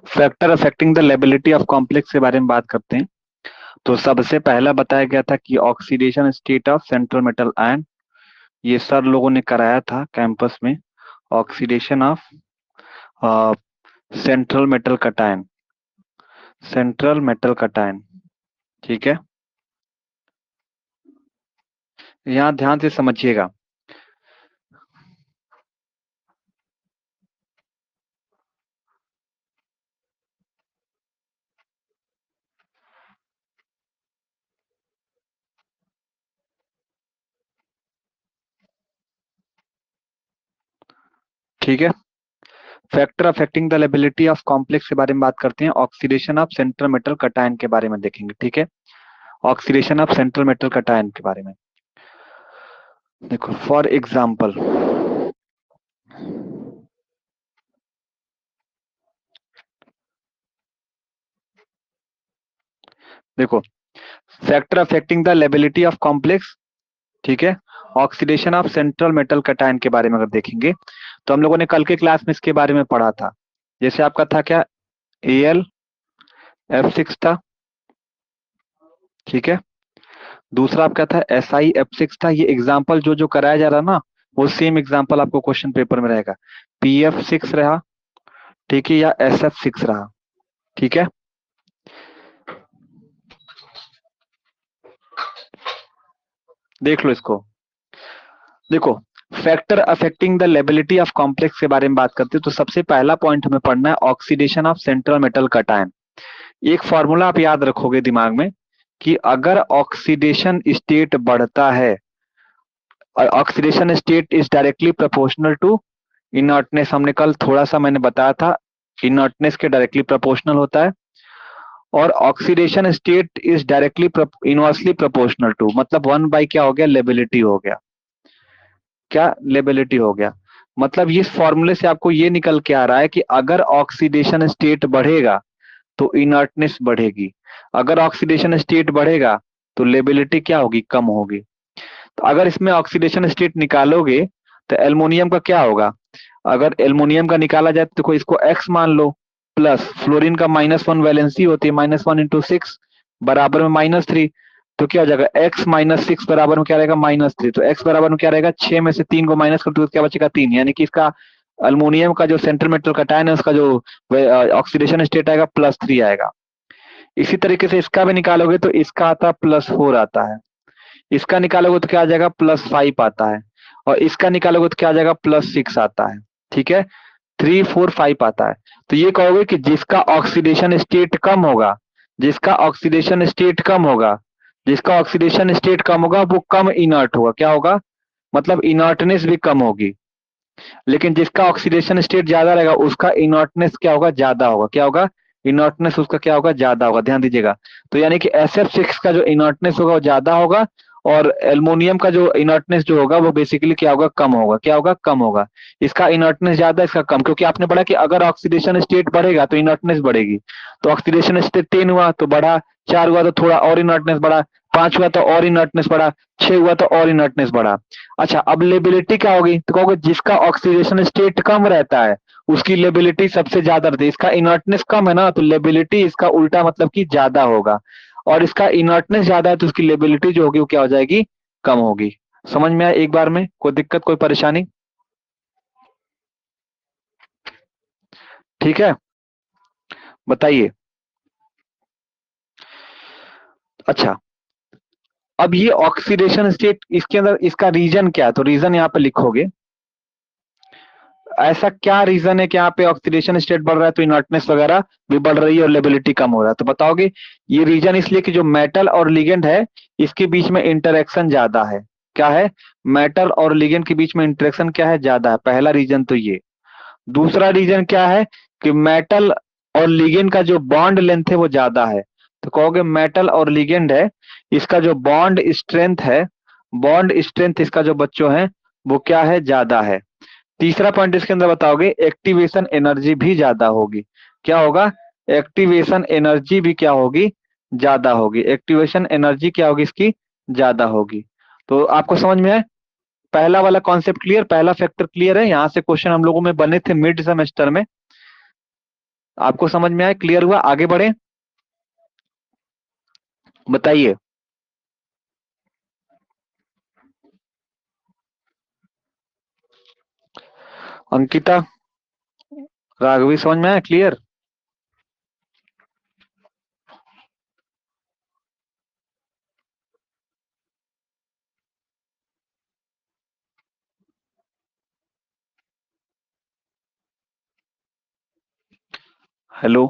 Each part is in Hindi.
Factor affecting the liability of complex के बारे में बात करते हैं। तो सबसे पहला बताया गया था कि oxidation state of central metal ion, ये सर लोगों ने कराया था कैंपस में। Oxidation of central metal cation, central metal cation, ठीक है। यहाँ ध्यान से समझिएगा। ठीक है, factor affecting the liability of complex के बारे में बात करते हैं। Oxidation of central metal cation के बारे में देखेंगे, ठीक है। Oxidation of central metal cation के बारे में देखो, फॉर एग्जाम्पल देखो, factor affecting the liability of complex, ठीक है। Oxidation of central metal cation के बारे में अगर देखेंगे तो हम लोगों ने कल के क्लास में इसके बारे में पढ़ा था। जैसे आपका था क्या, AlF6 था, ठीक है। दूसरा आपका था SiF6 था। ये एग्जाम्पल जो जो कराया जा रहा ना, वो सेम एग्जाम्पल आपको क्वेश्चन पेपर में रहेगा। PF6 रहा, ठीक है, या SF6 रहा, ठीक है। देख लो इसको। देखो, factor affecting the liability of complex के बारे में बात करते हैं तो सबसे पहला पॉइंट हमें पढ़ना है oxidation of central metal cation. एक फॉर्मूला आप याद रखोगे दिमाग में कि अगर ऑक्सीडेशन स्टेट बढ़ता है, oxidation state is directly proportional to inertness. हमने कल थोड़ा सा मैंने बताया था, इनर्टनेस के डायरेक्टली प्रोपोर्शनल होता है। और oxidation state is directly inversely proportional to, मतलब 1 बाई क्या हो गया, लेबिलिटी हो गया। क्या लेबिलिटी हो गया, मतलब इस फॉर्मूले से आपको ये निकल के आ रहा है कि अगर ऑक्सीडेशन स्टेट बढ़ेगा तो इनर्टनेस बढ़ेगी, अगर ऑक्सीडेशन स्टेट बढ़ेगा तो लेबिलिटी क्या होगी, कम होगी। तो अगर इसमें ऑक्सीडेशन स्टेट निकालोगे तो एल्युमिनियम का क्या होगा, अगर एल्युमिनियम का निकाला जाए तो देखो, इसको एक्स मान लो, प्लस फ्लोरीन का -1 वैलेंसी होती है, -1 × 6 बराबर में -3। तो क्या हो जाएगा, x-6 बराबर में क्या रहेगा, -3। तो x बराबर में क्या रहेगा, 6 में से 3 को माइनस कर दो तो क्या बचेगा, 3। यानी कि इसका अल्मोनियम का जो सेंट्रल मेटल कटायन है उसका जो ऑक्सीडेशन स्टेट आएगा +3 आएगा। इसी तरीके से इसका भी निकालोगे तो इसका आता +4 आता है, इसका निकालोगे तो क्या आ जाएगा, +5 आता है, और इसका निकालोगे तो क्या आ जाएगा, +6 आता है, ठीक है। 3, 4, 5 आता है। तो ये कहोगे कि जिसका ऑक्सीडेशन स्टेट कम होगा, जिसका ऑक्सीडेशन स्टेट कम होगा, जिसका ऑक्सीडेशन स्टेट कम होगा वो कम इनर्ट होगा। क्या होगा, मतलब इनर्टनेस भी कम होगी। लेकिन जिसका ऑक्सीडेशन स्टेट ज्यादा रहेगा उसका इनर्टनेस क्या होगा, ज्यादा होगा। क्या होगा, इनर्टनेस उसका क्या होगा, ज्यादा होगा। ध्यान दीजिएगा। तो यानी कि SF6 का जो इनर्टनेस होगा वो ज्यादा होगा, और एल्युमिनियम का जो इनर्टनेस जो होगा वो बेसिकली क्या होगा, कम होगा। क्या होगा, कम होगा। इसका इनर्टनेस ज्यादा, इसका कम, क्योंकि आपने पढ़ा कि अगर ऑक्सीडेशन स्टेट बढ़ेगा तो इनर्टनेस बढ़ेगी। तो ऑक्सीडेशन स्टेट 10 हुआ तो बढ़ा, 4 हुआ तो थोड़ा और इनर्टनेस बढ़ा, 5 हुआ तो और इनर्टनेस बढ़ा, 6 हुआ तो और इनर्टनेस बढ़ा। अच्छा, अब लेबिलिटी क्या होगी, तो कहोगे जिसका ऑक्सीडेशन स्टेट कम रहता है उसकी लेबिलिटी सबसे ज्यादा रहती है। इसका इनर्टनेस कम है ना, तो लेबिलिटी इसका उल्टा मतलब कि ज्यादा होगा, और इसका इनर्टनेस ज्यादा है तो उसकी लेबिलिटी जो होगी वो क्या हो जाएगी, कम होगी। समझ में आया एक बार में, कोई दिक्कत, कोई परेशानी? ठीक है, बताइए। अच्छा, अब ये ऑक्सीडेशन स्टेट, इसके अंदर इसका रीजन क्या है, तो रीजन यहाँ पे लिखोगे। ऐसा क्या रीजन है कि यहाँ पे ऑक्सीडेशन स्टेट बढ़ रहा है तो इनर्टनेस वगैरह भी बढ़ रही है और लेबिलिटी कम हो रहा है, तो बताओगे। ये रीजन इसलिए कि जो मेटल और लिगेंड है इसके बीच में इंटरेक्शन ज्यादा है। क्या है, मेटल और लिगेंड के बीच में इंटरेक्शन क्या है, ज्यादा है। पहला रीजन तो ये। दूसरा रीजन क्या है कि मेटल और लिगेंड का जो बॉन्ड लेंथ है वो ज्यादा है। तो कहोगे मेटल और लिगेंड है, इसका जो बॉन्ड स्ट्रेंथ है, बॉन्ड स्ट्रेंथ इसका जो बच्चों है वो क्या है, ज्यादा है। तीसरा पॉइंट इसके अंदर बताओगे, एक्टिवेशन एनर्जी भी ज्यादा होगी। क्या होगा, एक्टिवेशन एनर्जी भी क्या होगी, ज्यादा होगी। एक्टिवेशन एनर्जी क्या होगी, इसकी ज्यादा होगी। तो आपको समझ में है, पहला वाला कॉन्सेप्ट क्लियर, पहला फैक्टर क्लियर है। यहाँ से क्वेश्चन हम लोगों में बने थे मिड सेमेस्टर में। आपको समझ में आया, क्लियर हुआ, आगे बढ़े, बताइए। अंकिता, राघवी, समझ में आया, क्लियर। हेलो।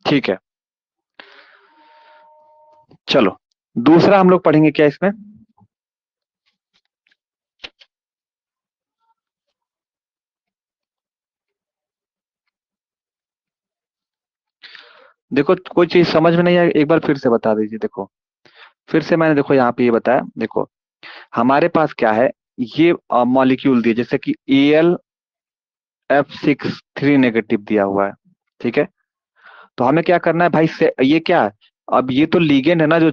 ठीक है, चलो दूसरा हम लोग पढ़ेंगे क्या इसमें। देखो कोई चीज समझ में नहीं आई, एक बार फिर से बता दीजिए। देखो फिर से मैंने देखो यहाँ पे ये बताया, देखो हमारे पास क्या है, ये मॉलिक्यूल दिए जैसे कि AlF6 3 नेगेटिव दिया हुआ है, ठीक है। तो हमें क्या करना है भाई, से ये क्या है, अब ये तो लिगेंड है ना, जो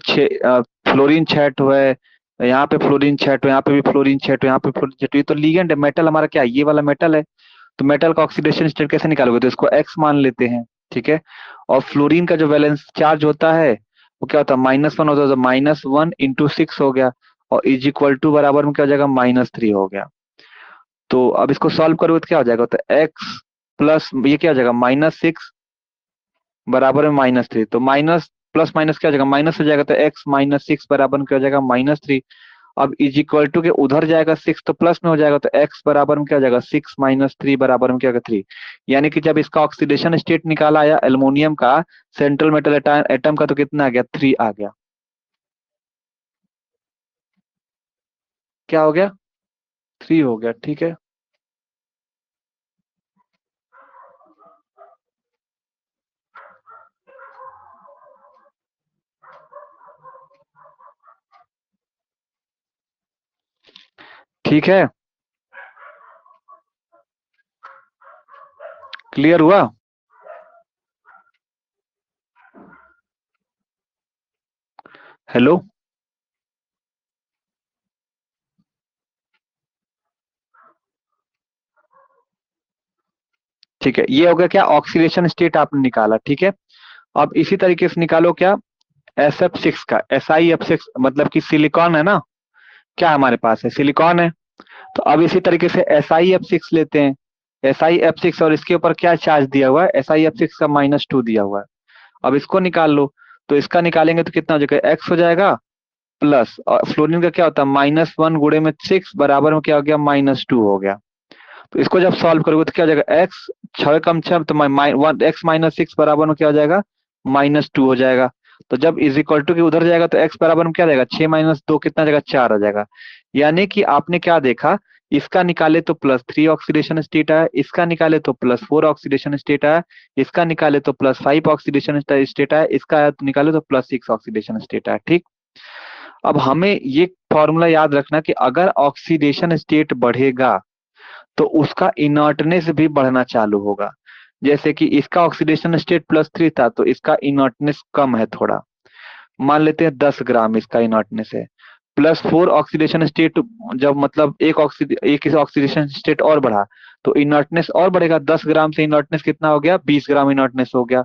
फ्लोरीन 6 है, यहाँ पे फ्लोरीन 6, यहाँ पे भी फ्लोरीन 6, यहाँ पे फ्लोरीन 6, ये तो लिगेंड है। मेटल हमारा क्या है, ये वाला मेटल है। तो मेटल का ऑक्सीडेशन स्टेट कैसे निकालोगे, तो इसको एक्स मान लेते हैं, ठीक है। और फ्लोरीन का जो वैलेंस चार्ज होता है वो क्या होता है, -1 होता है, तो -1 × 6 हो गया, और इज इक्वल टू बराबर में क्या हो जाएगा, -3 हो गया। तो अब इसको सॉल्व करोगे तो क्या हो जाएगा, तो एक्स प्लस ये क्या हो जाएगा, -6 बराबर में -3, तो माइनस प्लस माइनस क्या हो जाएगा, माइनस हो जाएगा, तो x -6 बराबर में क्या हो जाएगा, -3। अब इज इक्वल टू के उधर जाएगा 6 तो प्लस में हो जाएगा, तो x बराबर में क्या हो जाएगा, 6 - 3 बराबर में क्या होगा, 3। यानी कि जब इसका ऑक्सीडेशन स्टेट निकाला आया एल्युमिनियम का, सेंट्रल मेटल एटम का, तो कितना आ गया, 3 आ गया। क्या हो गया, 3 हो गया, ठीक है। ठीक है, क्लियर हुआ। हेलो। ठीक है, ये हो गया क्या, ऑक्सीडेशन स्टेट आपने निकाला, ठीक है। अब इसी तरीके से निकालो क्या, SF6 का, SiF6 मतलब कि सिलिकॉन है ना, क्या हमारे पास है, सिलिकॉन है। तो अब इसी तरीके से SiF6 लेते हैं, SiF6, और इसके ऊपर क्या चार्ज दिया हुआ है, SiF6 का -2 दिया हुआ है। अब इसको निकाल लो, तो इसका निकालेंगे तो कितना हो जाएगा, एक्स हो जाएगा, प्लस और फ्लोरीन का क्या होता है, -1 गुणे में 6 बराबर में क्या हो गया, -2 हो गया। तो इसको जब सॉल्व करोगे तो क्या हो जाएगा, एक्स 6 कम 6, तो x -6 बराबर में क्या हो जाएगा, -2 हो जाएगा। तो जब इज इक्वल टू के उधर जाएगा तो x बराबर में क्या जाएगा, 6 - 2 कितना जाएगा, 4 आ जाएगा। यानी कि आपने क्या देखा, इसका निकाले तो +3 ऑक्सीडेशन स्टेट आया, इसका निकाले तो +4 ऑक्सीडेशन स्टेट आया, इसका निकाले तो +5 ऑक्सीडेशन स्टेट आया, इसका निकाले तो +6 ऑक्सीडेशन स्टेट आया, ठीक। अब हमें ये फॉर्मूला याद रखना कि अगर ऑक्सीडेशन स्टेट बढ़ेगा तो उसका इनर्टनेस भी बढ़ना चालू होगा। जैसे कि इसका ऑक्सीडेशन स्टेट +3 था, तो इसका इनर्टनेस कम है थोड़ा, मान लेते हैं 10 ग्राम इसका इनर्टनेस है। +4 ऑक्सीडेशन स्टेट, जब मतलब एक ऑक्सीडेशन स्टेट और बढ़ा, तो इनर्टनेस और बढ़ेगा, 10 ग्राम से इनर्टनेस कितना हो गया, 20 ग्राम इनर्टनेस हो गया।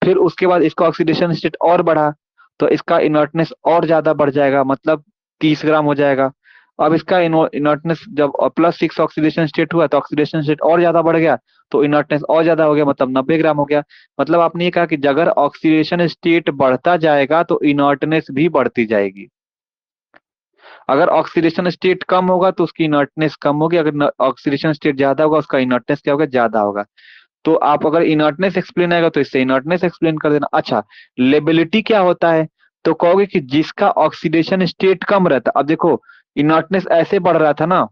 फिर उसके बाद इसका ऑक्सीडेशन स्टेट और बढ़ा, तो इसका इनर्टनेस और ज्यादा बढ़ जाएगा, मतलब 30 ग्राम हो जाएगा। अब इसका इनर्टनेस जब +6 ऑक्सीडेशन स्टेट हुआ, तो ऑक्सीडेशन स्टेट और ज्यादा बढ़ गया, तो इनर्टनेस और ज्यादा हो गया, मतलब 90 ग्राम हो गया। मतलब आपने ये कहा कि अगर ऑक्सीडेशन स्टेट बढ़ता जाएगा तो इनर्टनेस भी बढ़ती जाएगी। अगर ऑक्सीडेशन स्टेट कम होगा तो उसकी इनर्टनेस कम होगी, अगर ऑक्सीडेशन स्टेट ज्यादा होगा उसका इनर्टनेस क्या होगा, ज्यादा होगा। तो आप अगर इनर्टनेस एक्सप्लेन आएगा तो इससे इनर्टनेस एक्सप्लेन कर देना। अच्छा, लेबिलिटी क्या होता है, तो कहोगे कि जिसका ऑक्सीडेशन स्टेट कम रहता, अब देखो इनर्टनेस ऐसे बढ़ रहा था ना,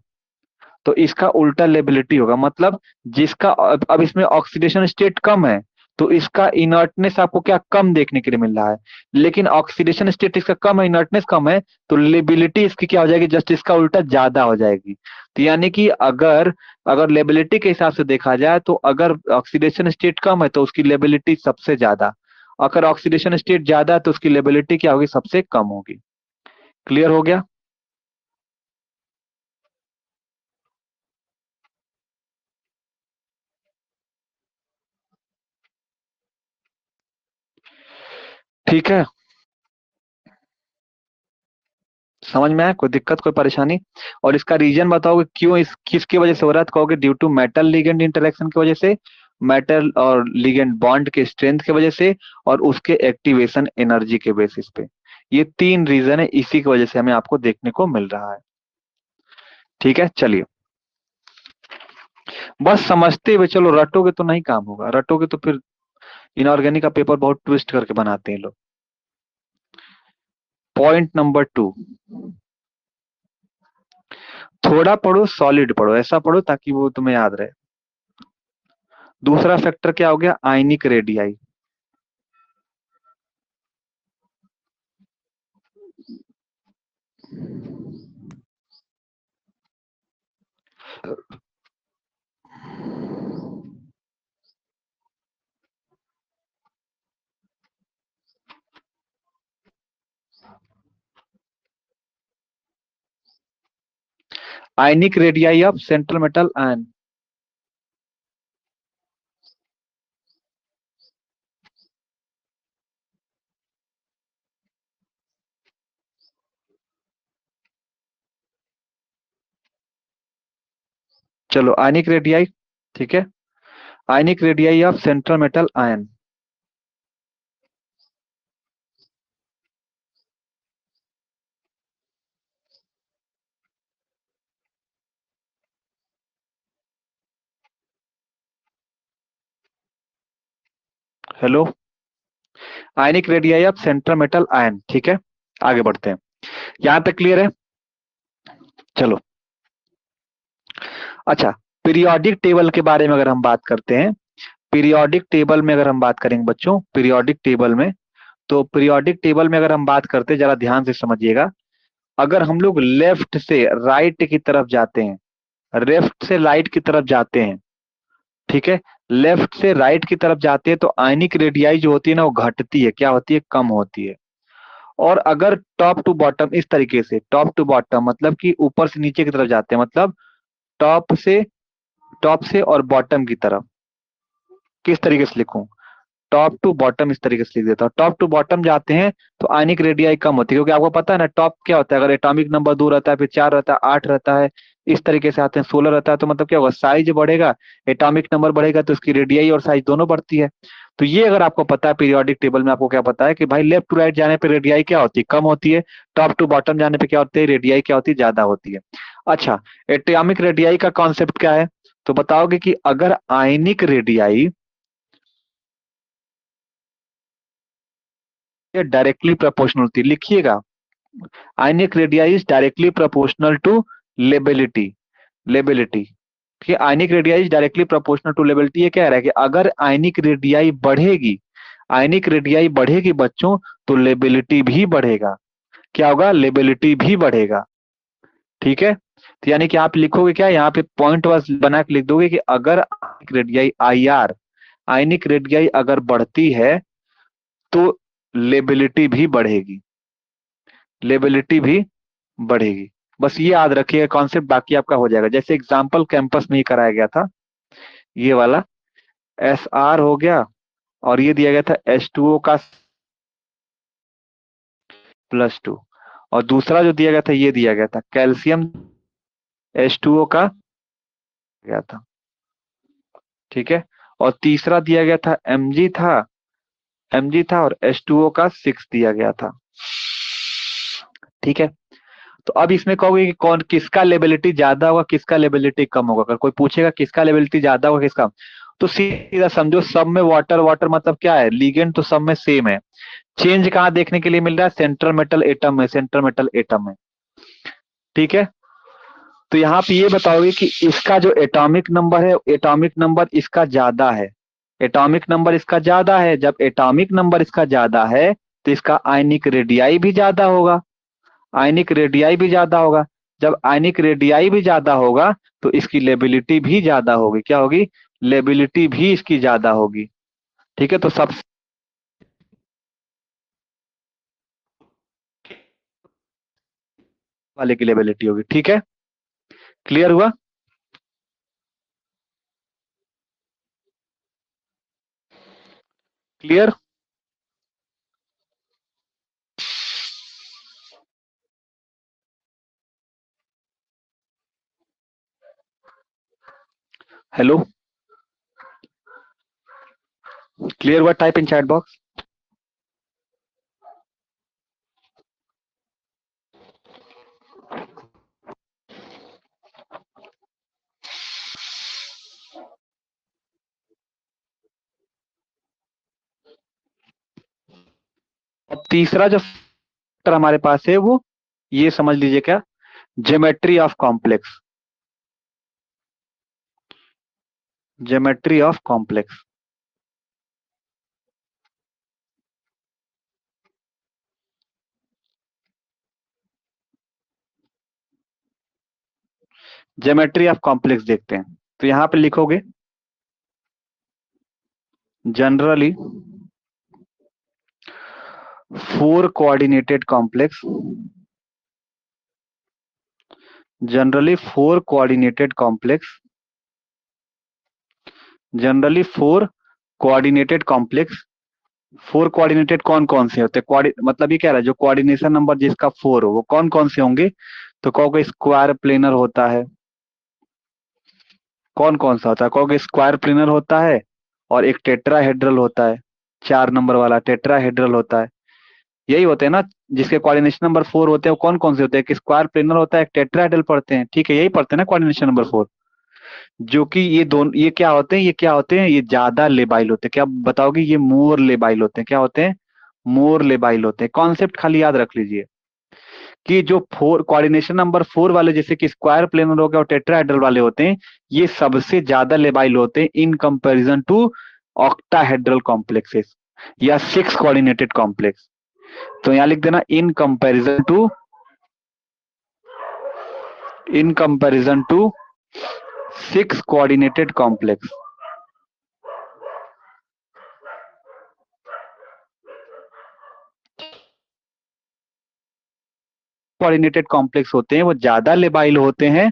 तो इसका उल्टा लेबिलिटी होगा, मतलब जिसका अब इसमें ऑक्सीडेशन स्टेट कम है, तो इसका इनर्टनेस आपको क्या कम देखने के लिए मिल रहा है। लेकिन ऑक्सीडेशन स्टेट इसका कम है, इनर्टनेस कम है, तो लेबिलिटी इसकी क्या हो जाएगी, जस्ट इसका उल्टा ज्यादा हो जाएगी। तो यानी कि अगर अगर लेबिलिटी के हिसाब से देखा जाए, तो अगर ऑक्सीडेशन स्टेट कम है तो उसकी लेबिलिटी सबसे ज्यादा, अगर ऑक्सीडेशन स्टेट ज्यादा है तो उसकी लेबिलिटी क्या होगी, सबसे कम होगी। क्लियर हो गया? ठीक है, समझ में आया? कोई दिक्कत, कोई परेशानी? और इसका रीजन बताओगे क्यों, इस किसकी वजह से हो रहा है? तो कहोगे due to metal ligand interaction की वजह से, मेटल और लिगेंड बॉन्ड के स्ट्रेंथ की वजह से, और उसके एक्टिवेशन एनर्जी के बेसिस पे। ये तीन रीजन है, इसी की वजह से हमें आपको देखने को मिल रहा है। ठीक है, चलिए, बस समझते हुए चलो, रटोगे तो नहीं काम होगा, रटोगे तो फिर इनऑर्गेनिक का पेपर बहुत ट्विस्ट करके बनाते हैं लोग। पॉइंट नंबर 2, थोड़ा पढ़ो, सॉलिड पढ़ो, ऐसा पढ़ो ताकि वो तुम्हें याद रहे। दूसरा फैक्टर क्या हो गया, ionic radii. Ionic radii of central metal ion. चलो, आयनिक रेडियाई, ठीक है, ionic radii of central metal ion. Hello, ionic radii of central metal ion, ठीक है, आगे बढ़ते हैं। यहां तक क्लियर है? चलो, अच्छा, पीरियोडिक टेबल के बारे में अगर हम बात करते हैं, पीरियोडिक टेबल में अगर हम बात करेंगे बच्चों, पीरियोडिक टेबल में, तो पीरियोडिक टेबल में अगर हम बात करते हैं, जरा ध्यान से समझिएगा। अगर हम लोग लेफ्ट से राइट की तरफ जाते हैं, लेफ्ट से राइट की तरफ जाते हैं, ठीक है, लेफ्ट से राइट की तरफ जाते हैं, तो आयनिक रेडियाई जो होती है ना, वो घटती है, क्या होती है, कम होती है। और अगर टॉप टू बॉटम इस तरीके से, टॉप टू बॉटम मतलब कि ऊपर से नीचे की तरफ जाते हैं, मतलब टॉप से, टॉप से और बॉटम की तरफ, किस तरीके से लिखूं, टॉप टू बॉटम इस तरीके से लिख देता हूँ। टॉप टू बॉटम जाते हैं तो आयनिक रेडियाई कम होती है, क्योंकि आपको पता है ना टॉप क्या होता है, अगर एटॉमिक नंबर 2 रहता है, फिर 4 रहता है, 8 रहता है, इस तरीके से आते हैं, 16 रहता है, तो मतलब क्या होगा, साइज बढ़ेगा, एटॉमिक नंबर बढ़ेगा तो इसकी रेडियाई और साइज दोनों बढ़ती है। तो ये अगर आपको पता है, पीरियोडिक टेबल में आपको क्या पता है कि भाई लेफ्ट टू राइट जाने पर रेडियाई क्या होती है, कम होती है, टॉप टू बॉटम जाने पर क्या होती है, रेडियाई क्या होती है, ज्यादा होती है। अच्छा, एटॉमिक रेडियाई का कॉन्सेप्ट क्या है? तो बताओगे कि अगर आयनिक रेडियाई डायरेक्टली प्रोपोर्शनल होती है, लिखिएगा, ionic radii is directly proportional to lability, lability, ठीक है, ionic radii is directly proportional to lability. ये कह रहा है कि अगर आयनिक रेडियाई बढ़ेगी, आयनिक रेडियाई बढ़ेगी बच्चों, तो लेबिलिटी भी बढ़ेगा। क्या होगा, लेबिलिटी भी बढ़ेगा। ठीक है, तो यानी कि आप लिखोगे क्या, यहाँ पे पॉइंट वाइज बना के लिख दोगे कि अगर ionic radii I R, ionic radii अगर बढ़ती है तो लेबिलिटी भी बढ़ेगी, लेबिलिटी भी बढ़ेगी। बस ये याद रखिएगा कॉन्सेप्ट, बाकी आपका हो जाएगा। जैसे एग्जाम्पल कैंपस में ही कराया गया था, ये वाला एस आर हो गया, और ये दिया गया था H2O का +2, और दूसरा जो दिया गया था, ये दिया गया था कैल्शियम H2O का गया था, ठीक है, और तीसरा दिया गया था Mg था, Mg था, और H2O का 6 दिया गया था। ठीक है, तो अब इसमें कहोगे कि कौन, किसका लेबिलिटी ज्यादा होगा, किसका लेबिलिटी कम होगा। अगर कोई पूछेगा किसका लेबिलिटी ज्यादा होगा, किसका, तो सीधा समझो, सब में वाटर, वाटर मतलब क्या है, लिगेंड तो सब में सेम है। चेंज कहाँ देखने के लिए मिल रहा है, सेंट्रल मेटल एटम में, सेंट्रल मेटल एटम में। ठीक है, तो यहाँ पे ये बताओगे कि इसका जो एटॉमिक नंबर है, एटॉमिक नंबर इसका ज्यादा है, एटॉमिक नंबर इसका ज्यादा है। जब एटॉमिक नंबर इसका ज्यादा है तो इसका आयनिक रेडियाई भी ज्यादा होगा, आयनिक रेडियाई भी ज्यादा होगा। जब आयनिक रेडियाई भी ज्यादा होगा तो इसकी लेबिलिटी भी ज्यादा होगी। क्या होगी, लेबिलिटी भी इसकी ज्यादा होगी। ठीक है, तो सब वाले की लेबिलिटी होगी। ठीक है, क्लियर हुआ? क्लियर? हेलो, क्लियर हुआ? Type in chat box. अब तीसरा जो फैक्टर हमारे पास है वो ये समझ लीजिए क्या, geometry of complex. Geometry of complex. Geometry of complex देखते हैं, तो यहां पे लिखोगे generally four coordinated complex, generally four coordinated complex, generally four coordinated complex. Four coordinated कौन कौन से होते हैं? मतलब ये कह रहा है जो कोऑर्डिनेशन नंबर जिसका फोर हो वो कौन कौन से होंगे? तो कहोगे स्क्वायर प्लेनर होता है। कौन कौन सा होता है? कहोगे स्क्वायर प्लेनर होता है, और एक टेट्राहेड्रल होता है, चार नंबर वाला टेट्राहेड्रल होता है। यही होते हैं ना जिसके कोऑर्डिनेशन नंबर फोर होते हैं, वो कौन कौन से होते हैं? एक स्क्वायर प्लेनर होता है, एक टेट्राहेड्रल पढ़ते हैं, ठीक है, यही पढ़ते हैं ना कोऑर्डिनेशन नंबर फोर। जो कि ये दोनों ये क्या होते हैं? ये क्या होते हैं? ये ज्यादा लेबाइल होते हैं। क्या बताओगे? ये मोर लेबाइल होते हैं। क्या होते हैं? मोर लेबाइल होते हैं। कॉन्सेप्ट खाली याद रख लीजिए कि जो फोर कोऑर्डिनेशन नंबर फोर वाले जैसे कि स्क्वायर प्लेनर हो गया और टेट्राहेड्रल वाले होते हैं, ये सबसे ज्यादा लेबाइल होते हैं in comparison to octahedral complexes या सिक्स कोऑर्डिनेटेड कॉम्प्लेक्स। तो यहां लिख देना in comparison to six coordinated complex. Coordinated complex होते हैं वो ज्यादा लेबाइल होते हैं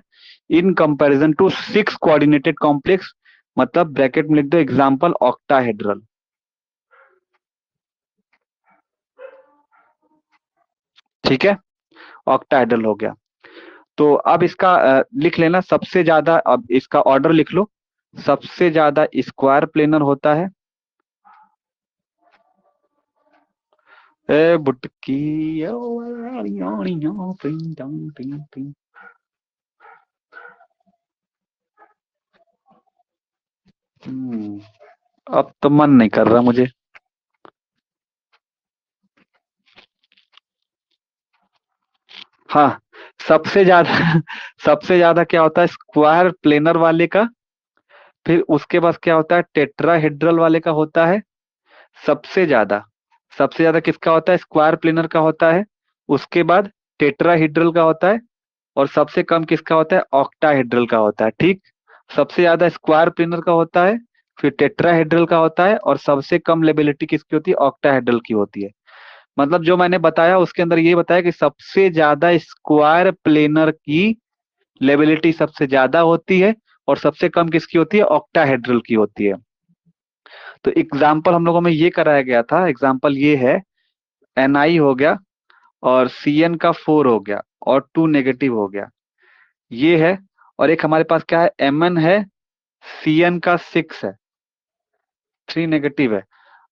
in comparison to six coordinated complex. मतलब ब्रैकेट में लिख दो एग्जांपल ऑक्टाहेड्रल। ठीक है, ऑक्टाहेड्रल हो गया। तो अब इसका लिख लेना सबसे ज्यादा, अब इसका ऑर्डर लिख लो। सबसे ज्यादा स्क्वायर प्लेनर होता है, ए बुटकी हम्म, अब तो मन नहीं कर रहा मुझे। हाँ, सबसे ज्यादा सबसे ज्यादा क्या होता है? स्क्वायर प्लेनर वाले का। फिर उसके बाद क्या होता है? टेट्राहेड्रल वाले का होता है सबसे ज्यादा। सबसे ज्यादा किसका होता है? स्क्वायर प्लेनर का होता है। उसके बाद टेट्राहेड्रल का होता है। और सबसे कम किसका होता है? ऑक्टाहेड्रल का होता है। ठीक, सबसे ज्यादा स्क्वायर प्लेनर का होता है, फिर टेट्राहेड्रल का होता है, और सबसे कम लेबिलिटी किसकी होती है? ऑक्टाहेड्रल की होती है। मतलब जो मैंने बताया उसके अंदर ये बताया कि सबसे ज्यादा स्क्वायर प्लेनर की लेबिलिटी सबसे ज्यादा होती है, और सबसे कम किसकी होती है? ऑक्टाहेड्रल की होती है। तो एग्जाम्पल हम लोगों में ये कराया गया था, एग्जाम्पल ये है, Ni हो गया, और Cn का फोर हो गया, और टू नेगेटिव हो गया, ये है। और एक हमारे पास क्या है? Mn है, Cn का सिक्स है, थ्री नेगेटिव है।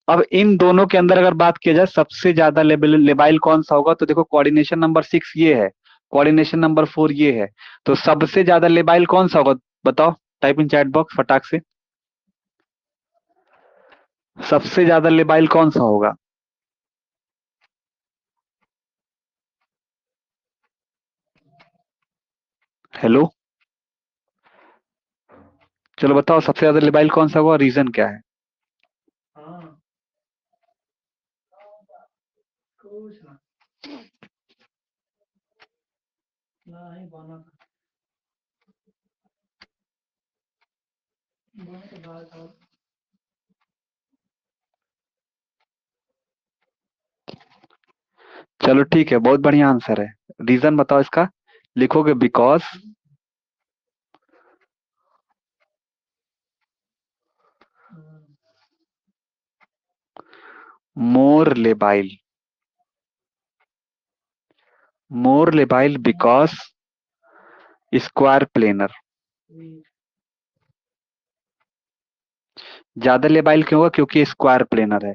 अब इन दोनों के अंदर अगर बात किया जाए सबसे ज्यादा लेबाइल कौन सा होगा, तो देखो कोऑर्डिनेशन नंबर सिक्स ये है, कोऑर्डिनेशन नंबर फोर ये है। तो सबसे ज्यादा लेबाइल कौन सा होगा? बताओ, टाइप इन चैट बॉक्स फटाक से। सबसे ज्यादा लेबाइल कौन सा होगा? हेलो, चलो बताओ सबसे ज्यादा लेबाइल कौन सा होगा, रीजन क्या है? चलो ठीक है, बहुत बढ़िया आंसर है। रीजन बताओ इसका। लिखोगे because more labile, more labile because square planar. ज्यादा लेबाइल क्यों होगा? क्योंकि स्क्वायर प्लेनर है।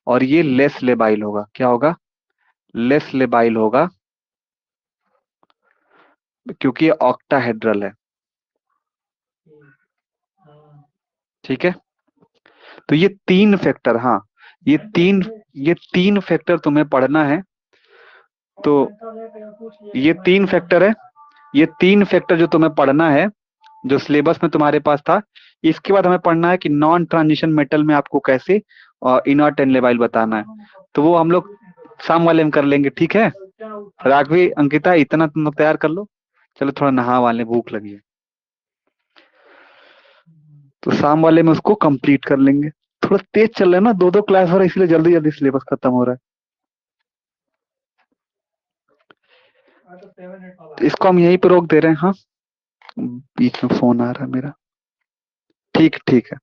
और ये लेस लेबाइल होगा, क्या होगा? लेस लेबाइल होगा क्योंकि ये ऑक्टाहेड्रल है। ठीक है, तो ये तीन फैक्टर, हाँ, ये तीन फैक्टर तुम्हें पढ़ना है। तो ये तीन फैक्टर है, ये तीन फैक्टर जो तुम्हें पढ़ना है, जो सिलेबस में तुम्हारे पास था। इसके बाद हमें पढ़ना है कि नॉन ट्रांजिशन मेटल में आपको कैसे इनर्ट एंड लेबाइल बताना है। तो वो हम लोग शाम वाले में कर लेंगे, ठीक है? राघवी, अंकिता, इतना तुम लोग तैयार कर लो। चलो थोड़ा नहा वाले, भूख लगी है। तो शाम वाले में उसको कंप्लीट कर लेंगे। थोड़ा तेज चल रहा है ना, दो दो क्लास हो रहा है, इसलिए जल्दी जल्दी सिलेबस खत्म हो रहा है। तो इसको हम यहीं पे रोक दे रहे हैं, हाँ। बीच में फोन आ रहा है मेरा। ठीक ठीक है।